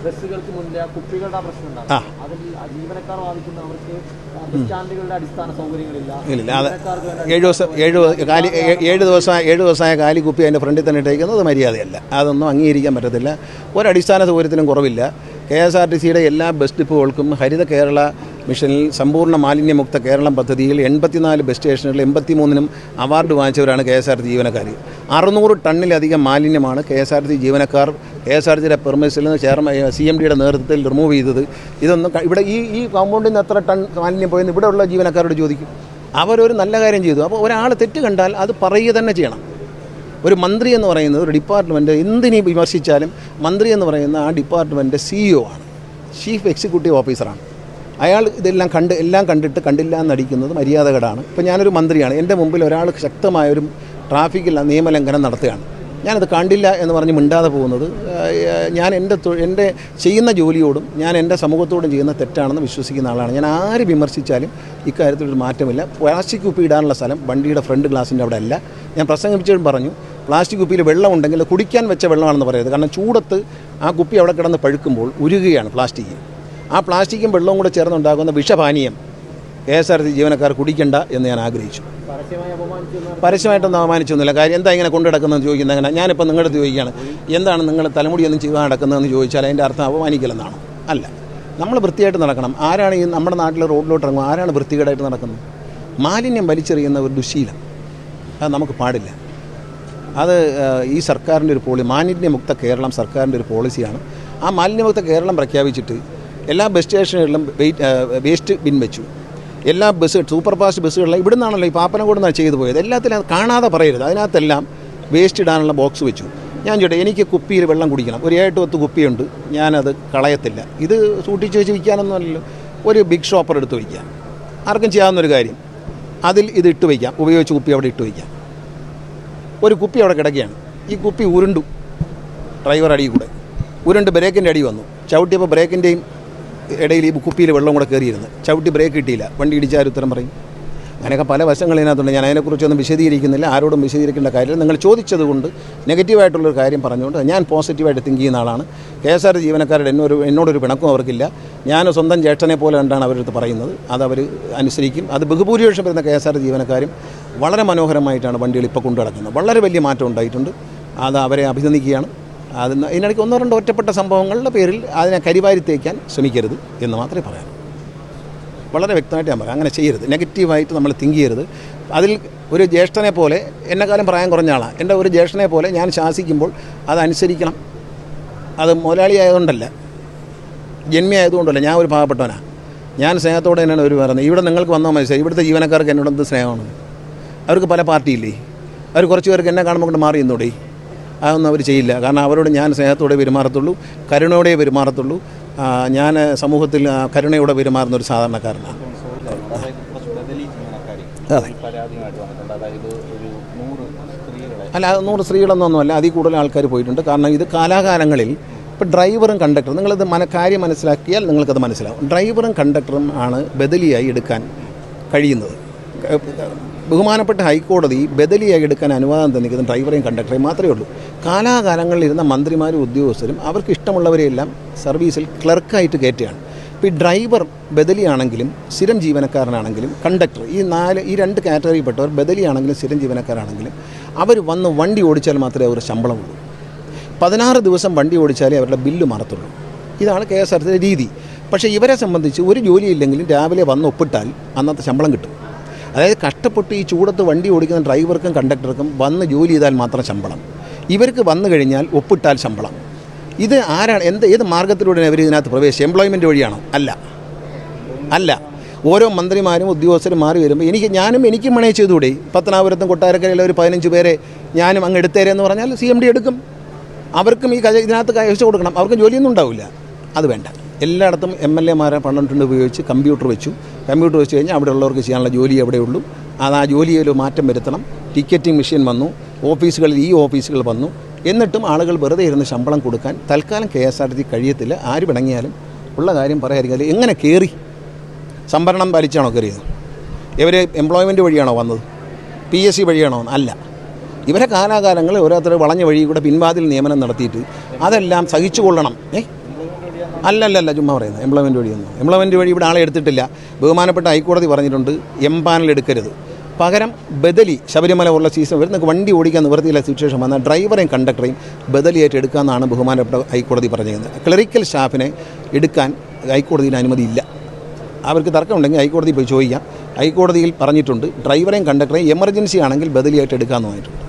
ബസ്സുകൾക്ക് മുന്നിൽ കുപ്പികളുടെ പ്രശ്നമുണ്ടാകും. അതിൽ ജീവനക്കാർ വാദിക്കുന്നവർക്ക് ബസ് സ്റ്റാൻഡുകളുടെ അടിസ്ഥാന സൗകര്യങ്ങളില്ല. 7 ദിവസമായ കാലി കുപ്പി അതിൻ്റെ ഫ്രണ്ടിൽ തന്നെ ഇട്ടേക്കുന്നത് മര്യാദയല്ല. അതൊന്നും അംഗീകരിക്കാൻ പറ്റത്തില്ല. ഒരടിസ്ഥാന സൗകര്യത്തിനും കുറവില്ല. KSRTCയുടെ എല്ലാ ബസ് ഡിപ്പോകൾക്കും ഹരിത കേരള മിഷനിൽ സമ്പൂർണ്ണ മാലിന്യമുക്ത കേരളം പദ്ധതിയിൽ 84 ബസ് സ്റ്റേഷനുകളിൽ 83നും അവാർഡ് വാങ്ങിച്ചവരാണ് KSRTC ജീവനക്കാർ. 600 ടണ്ണിലധികം മാലിന്യമാണ് KSRTC ജീവനക്കാർ KSRTCയുടെ പെർമിസിൽ നിന്ന് CMDയുടെ നേതൃത്വത്തിൽ റിമൂവ് ചെയ്തത്. ഇതൊന്നും ഇവിടെ ഈ കോമ്പൗണ്ടിൽ നിന്ന് എത്ര ടൺ മാലിന്യം പോയെന്ന് ഇവിടെയുള്ള ജീവനക്കാരോട് ചോദിക്കും. അവരൊരു നല്ല കാര്യം ചെയ്തു. അപ്പോൾ ഒരാൾ തെറ്റ് കണ്ടാൽ അത് പറയുക തന്നെ ചെയ്യണം. ഒരു മന്ത്രി എന്ന് പറയുന്നത് ഒരു ഡിപ്പാർട്ട്മെൻറ്റ് എന്തിനീ വിമർശിച്ചാലും മന്ത്രി എന്ന് പറയുന്ന ആ ഡിപ്പാർട്ട്മെൻറ്റ് CEO ആണ്, ചീഫ് എക്സിക്യൂട്ടീവ് ഓഫീസറാണ്. അയാൾ ഇതെല്ലാം കണ്ടിട്ട് കണ്ടില്ല എന്നടിക്കുന്നത് മര്യാദകേടാണ്. ഇപ്പോൾ ഞാനൊരു മന്ത്രിയാണ്, എൻ്റെ മുമ്പിൽ ഒരാൾ ശക്തമായൊരു ട്രാഫിക്കിൽ നിയമലംഘനം നടത്തുകയാണ്, ഞാനത് കണ്ടില്ല എന്ന് പറഞ്ഞ് മിണ്ടാതെ പോകുന്നത് ഞാൻ എൻ്റെ ചെയ്യുന്ന ജോലിയോടും ഞാൻ എൻ്റെ സമൂഹത്തോടും ചെയ്യുന്ന തെറ്റാണെന്ന് വിശ്വസിക്കുന്ന ആളാണ്. ഞാൻ ആര് വിമർശിച്ചാലും ഇക്കാര്യത്തിലൊരു മാറ്റമില്ല. പ്ലാസ്റ്റിക് കുപ്പി ഇടാനുള്ള സ്ഥലം വണ്ടിയുടെ ഫ്രണ്ട് ഗ്ലാസിൻ്റെ അവിടെ അല്ല. ഞാൻ പ്രസംഗിച്ചിട്ടും പറഞ്ഞു, പ്ലാസ്റ്റിക് കുപ്പിയിൽ വെള്ളം ഉണ്ടെങ്കിൽ കുടിക്കാൻ വെച്ച വെള്ളമാണെന്ന് പറയരുത്. കാരണം ചൂടത്ത് ആ കുപ്പി അവിടെ കിടന്ന് പഴുക്കുമ്പോൾ ഉരുകുകയാണ് പ്ലാസ്റ്റിക്. ആ പ്ലാസ്റ്റിക്കും വെള്ളവും കൂടെ ചേർന്നുണ്ടാകുന്ന വിഷപാനീയം KSRTC ജീവനക്കാർ കുടിക്കണ്ട എന്ന് ഞാൻ ആഗ്രഹിച്ചു. പരസ്യമായിട്ടൊന്നും അവമാനിച്ചൊന്നുമില്ല. കാര്യം എന്താ ഇങ്ങനെ കൊണ്ടു നടക്കുന്നതെന്ന് ചോദിക്കുന്നത് അങ്ങനെ. ഞാനിപ്പോൾ നിങ്ങളുടെ ചോദിക്കുകയാണ്, എന്താണ് നിങ്ങൾ തലമുടിയൊന്നും ചെയ്യാൻ നടക്കുന്നതെന്ന് ചോദിച്ചാൽ അതിൻ്റെ അർത്ഥം അവമാനിക്കലെന്നാണ്. അല്ല, നമ്മൾ വൃത്തിയായിട്ട് നടക്കണം. ആരാണ് ഈ നമ്മുടെ നാട്ടിൽ റോഡിലോട്ട് ഇറങ്ങുക, ആരാണ് വൃത്തികേടായിട്ട് നടക്കുന്നത്? മാലിന്യം വലിച്ചെറിയുന്ന ഒരു ദുശീലം അത് നമുക്ക് പാടില്ല. അത് ഈ സർക്കാരിൻ്റെ ഒരു മാലിന്യമുക്ത കേരളം സർക്കാരിൻ്റെ ഒരു പോളിസിയാണ്. ആ മാലിന്യമുക്ത കേരളം പ്രഖ്യാപിച്ചിട്ട് എല്ലാ ബസ് സ്റ്റേഷനുകളിലും വേസ്റ്റ് ബിൻ വെച്ചു. എല്ലാ സൂപ്പർ ഫാസ്റ്റ് ബസ്സുകളിലും ഇവിടെ നിന്നാണല്ലോ ഈ പാപ്പനംകോട് നിന്നാണ് ചെയ്തു പോയത്. എല്ലാത്തിലും അത് കാണാതെ പറയരുത്. അതിനകത്തെല്ലാം വേസ്റ്റ് ഇടാനുള്ള ബോക്സ് വെച്ചു. ഞാൻ ചോട്ടെ, എനിക്ക് കുപ്പിയിൽ വെള്ളം കുടിക്കണം, ഒരു 7-10 കുപ്പിയുണ്ട്, ഞാനത് കളയത്തില്ല. ഇത് സൂക്ഷിച്ച് വെച്ച് വിൽക്കാനൊന്നുമല്ലല്ലോ. ഒരു ബിഗ് ഷോപ്പർ എടുത്ത് വയ്ക്കാം, ആർക്കും ചെയ്യാവുന്നൊരു കാര്യം. അതിൽ ഇത് ഇട്ട് വയ്ക്കാം, ഉപയോഗിച്ച് കുപ്പി അവിടെ ഇട്ട് വയ്ക്കാം. ഒരു കുപ്പി അവിടെ കിടക്കുകയാണ്, ഈ കുപ്പി ഉരുണ്ടു, ഡ്രൈവർ അടിയിൽ കൂടെ ഉരുണ്ട് ബ്രേക്കിൻ്റെ അടി വന്നു. ചവിട്ടിയപ്പോൾ ബ്രേക്കിൻ്റെയും ഇടയിൽ ഈ കുപ്പിയിൽ വെള്ളം കൂടെ കയറിയിരുന്നു. ചവിട്ടി ബ്രേക്ക് കിട്ടിയില്ല, വണ്ടി ഇടിച്ചാൽ ഉത്തരം പറയും. അങ്ങനെയൊക്കെ പല വശങ്ങൾ ഇതിനകത്തുണ്ട്. ഞാൻ അതിനെക്കുറിച്ചൊന്നും വിശദീകരിക്കുന്നില്ല, ആരോടും വിശദീകരിക്കേണ്ട കാര്യമില്ല. നിങ്ങൾ ചോദിച്ചതുകൊണ്ട് നെഗറ്റീവായിട്ടുള്ളൊരു കാര്യം പറഞ്ഞുകൊണ്ട് ഞാൻ പോസിറ്റീവായിട്ട് തിങ്ക് ചെയ്യുന്ന ആളാണ്. KSRTC ജീവനക്കാരുടെ എന്നോടൊരു പിണക്കും അവർക്കില്ല. ഞാൻ സ്വന്തം ജ്യേഷ്ഠനെ പോലെ കണ്ടാണ് അവരടുത്ത് പറയുന്നത്. അതവർ അനുസരിക്കും. അത് ബഹുഭൂരിപക്ഷം വരുന്ന KSRTC ജീവനക്കാരും വളരെ മനോഹരമായിട്ടാണ് വണ്ടികൾ ഇപ്പോൾ കൊണ്ടു നടക്കുന്നത്. വളരെ വലിയ മാറ്റം ഉണ്ടായിട്ടുണ്ട്. അത് അവരെ അഭിനന്ദിക്കുകയാണ്. ഇതിനിടയ്ക്ക് 1-2 ഒറ്റപ്പെട്ട സംഭവങ്ങളുടെ പേരിൽ അതിനെ കരിവാരി തേക്കാൻ ശ്രമിക്കരുത് എന്ന് മാത്രമേ പറയാൻ. വളരെ വ്യക്തമായിട്ട് ഞാൻ പറയാം, അങ്ങനെ ചെയ്യരുത്. നെഗറ്റീവായിട്ട് നമ്മൾ തിങ്ക് ചെയ്യരുത്. അതിൽ ഒരു ജ്യേഷ്ഠനെ പോലെ, എന്നെക്കാലം പ്രായം കുറഞ്ഞ ആളാണ്, എൻ്റെ ഒരു ജ്യേഷ്ഠനെ പോലെ ഞാൻ ശാസിക്കുമ്പോൾ അതനുസരിക്കണം. അത് മുതലാളി ആയതുകൊണ്ടല്ല, ജന്മി ആയതുകൊണ്ടല്ല. ഞാൻ ഒരു പാവപ്പെട്ടവനാണ്. ഞാൻ സ്നേഹത്തോടെ തന്നെയാണ് ഒരു പറയുന്നത്. ഇവിടെ നിങ്ങൾക്ക് വന്നാൽ മനസ്സിലായി, ഇവിടുത്തെ ജീവനക്കാർക്ക് എന്നോട് എന്ത് സ്നേഹമാണ്. അവർക്ക് പല പാർട്ടിയില്ലേ, അവർ കുറച്ച് പേർക്ക് എന്നെ കാണുമ്പോൾ കൊണ്ട് മാറി നിന്നോടെ. അതൊന്നും അവർ ചെയ്യില്ല. കാരണം അവരോട് ഞാൻ സ്നേഹത്തോടെ പെരുമാറത്തുള്ളൂ, കരുണയോടെ പെരുമാറത്തുള്ളൂ. ഞാൻ സമൂഹത്തിൽ കരുണയോടെ പെരുമാറുന്ന ഒരു സാധാരണക്കാരനാണ്. അതെ, അല്ല 100 സ്ത്രീകളൊന്നുമല്ല, അതിൽ കൂടുതൽ ആൾക്കാർ പോയിട്ടുണ്ട്. കാരണം ഇത് കാലാകാലങ്ങളിൽ ഇപ്പോൾ ഡ്രൈവറും കണ്ടക്ടറും, നിങ്ങളിത് കാര്യം മനസ്സിലാക്കിയാൽ നിങ്ങൾക്കത് മനസ്സിലാവും. ഡ്രൈവറും കണ്ടക്ടറും ആണ് ബദലിയായി എടുക്കാൻ കഴിയുന്നത്. ബഹുമാനപ്പെട്ട ഹൈക്കോടതി ബദലിയായി എടുക്കാൻ അനുവാദം തന്നിരിക്കുന്നത് ഡ്രൈവറെയും കണ്ടക്ടറെയും മാത്രമേ ഉള്ളൂ. കാലാകാലങ്ങളിൽ ഇരുന്ന മന്ത്രിമാരും ഉദ്യോഗസ്ഥരും അവർക്ക് ഇഷ്ടമുള്ളവരെയെല്ലാം സർവീസിൽ ക്ലർക്കായിട്ട് കയറ്റുകയാണ്. ഇപ്പോൾ ഈ ഡ്രൈവർ ബദലിയാണെങ്കിലും സ്ഥിരം ജീവനക്കാരനാണെങ്കിലും കണ്ടക്ടർ, ഈ 2 കാറ്റഗറിയിൽപ്പെട്ടവർ ബദലിയാണെങ്കിലും സ്ഥിരം ജീവനക്കാരാണെങ്കിലും അവർ വന്ന് വണ്ടി ഓടിച്ചാൽ മാത്രമേ അവർ ശമ്പളമുള്ളൂ. 16 ദിവസം വണ്ടി ഓടിച്ചാലേ അവരുടെ ബില്ല് മാറത്തുള്ളൂ. ഇതാണ് KSRTCയുടെ രീതി. പക്ഷേ ഇവരെ സംബന്ധിച്ച് ഒരു ജോലിയില്ലെങ്കിലും രാവിലെ വന്ന് ഒപ്പിട്ടാൽ അന്നത്തെ ശമ്പളം കിട്ടും. അതായത് കഷ്ടപ്പെട്ട് ഈ ചൂടത്ത് വണ്ടി ഓടിക്കുന്ന ഡ്രൈവർക്കും കണ്ടക്ടർക്കും വന്ന് ജോലി ചെയ്താൽ മാത്രം ശമ്പളം. ഇവർക്ക് വന്നു കഴിഞ്ഞാൽ ഒപ്പിട്ടാൽ ശമ്പളം. ഇത് ആരാണ്, ഏത് മാർഗത്തിലൂടെയാണ് ഇവർ ഇതിനകത്ത് പ്രവേശിച്ചത്? എംപ്ലോയ്മെൻറ്റ് വഴിയാണോ? അല്ല. ഓരോ മന്ത്രിമാരും ഉദ്യോഗസ്ഥരും മാറി വരുമ്പോൾ എനിക്കും മണേ ചെയ്തുകൂടെ? പത്തനാപുരത്തും കൊട്ടാരക്കരയിലെ ഒരു 15 പേരെ ഞാനും അങ്ങ് എടുത്തേരെ എന്ന് പറഞ്ഞാൽ CMD എടുക്കും. അവർക്കും ഇതിനകത്ത് കഴിച്ചു കൊടുക്കണം. അവർക്കും ജോലിയൊന്നും ഉണ്ടാവില്ല. അത് വേണ്ട. എല്ലായിടത്തും MLA-മാരെ 12 ഉപയോഗിച്ച് കമ്പ്യൂട്ടർ വെച്ച് കഴിഞ്ഞാൽ അവിടെ ഉള്ളവർക്ക് ചെയ്യാനുള്ള ജോലി എവിടെയുള്ളൂ. അത് ആ ജോലിയിൽ മാറ്റം വരുത്തണം. ടിക്കറ്റിംഗ് മെഷീൻ വന്നു, ഈ ഓഫീസുകൾ വന്നു. എന്നിട്ടും ആളുകൾ വെറുതെ ഇരുന്ന് ശമ്പളം കൊടുക്കാൻ തൽക്കാലം KSRTC കഴിയത്തില്ല. ആര് പിണങ്ങിയാലും ഉള്ള കാര്യം പറയാതിരിക്കാതെ. എങ്ങനെ കയറി? സംവരണം പാലിച്ചാണോ കയറിയത്? ഇവർ എംപ്ലോയ്മെൻറ്റ് വഴിയാണോ വന്നത്? PSC വഴിയാണോ? അല്ല. ഇവരെ കാലാകാലങ്ങളിൽ ഓരോരുത്തർ വളഞ്ഞ വഴി കൂടെ പിൻവാതിൽ നിയമനം നടത്തിയിട്ട് അതെല്ലാം സഹിച്ചു കൊള്ളണം. എംപ്ലോയ്മെന്റ് വഴിയാണ്? അല്ലല്ല, ചുമ്മാ പറയുന്നത്. എംപ്ലോയ്മെൻറ്റ് വഴിയൊന്നും. എംപ്ലോയ്മെൻറ്റ് വഴി ഇവിടെ ആളെ എടുത്തിട്ടില്ല. ബഹുമാനപ്പെട്ട ഹൈക്കോടതി പറഞ്ഞിട്ടുണ്ട് എംപാനൽ എടുക്കരുത്, പകരം ബദലി ശബരിമല ഉള്ള സീസൺ വരുന്ന വണ്ടി ഓടിക്കാൻ നിവൃത്തിയില്ല സിറ്റുവേഷൻ വന്നാൽ ഡ്രൈവറെയും കണ്ടക്ടറെയും ബദലിയായിട്ട് എടുക്കാമെന്നാണ് ബഹുമാനപ്പെട്ട ഹൈക്കോടതി പറഞ്ഞിരുന്നത്. ക്ലറിക്കൽ സ്റ്റാഫിനെ എടുക്കാൻ ഹൈക്കോടതിയിൽ അനുമതിയില്ല. അവർക്ക് തർക്കമുണ്ടെങ്കിൽ ഹൈക്കോടതി പോയി ചോദിക്കാം. ഹൈക്കോടതിയിൽ പറഞ്ഞിട്ടുണ്ട് ഡ്രൈവറെയും കണ്ടക്ടറെയും എമർജൻസി ആണെങ്കിൽ ബദലിയായിട്ട് എടുക്കാമെന്ന് പറഞ്ഞിട്ടുണ്ട്.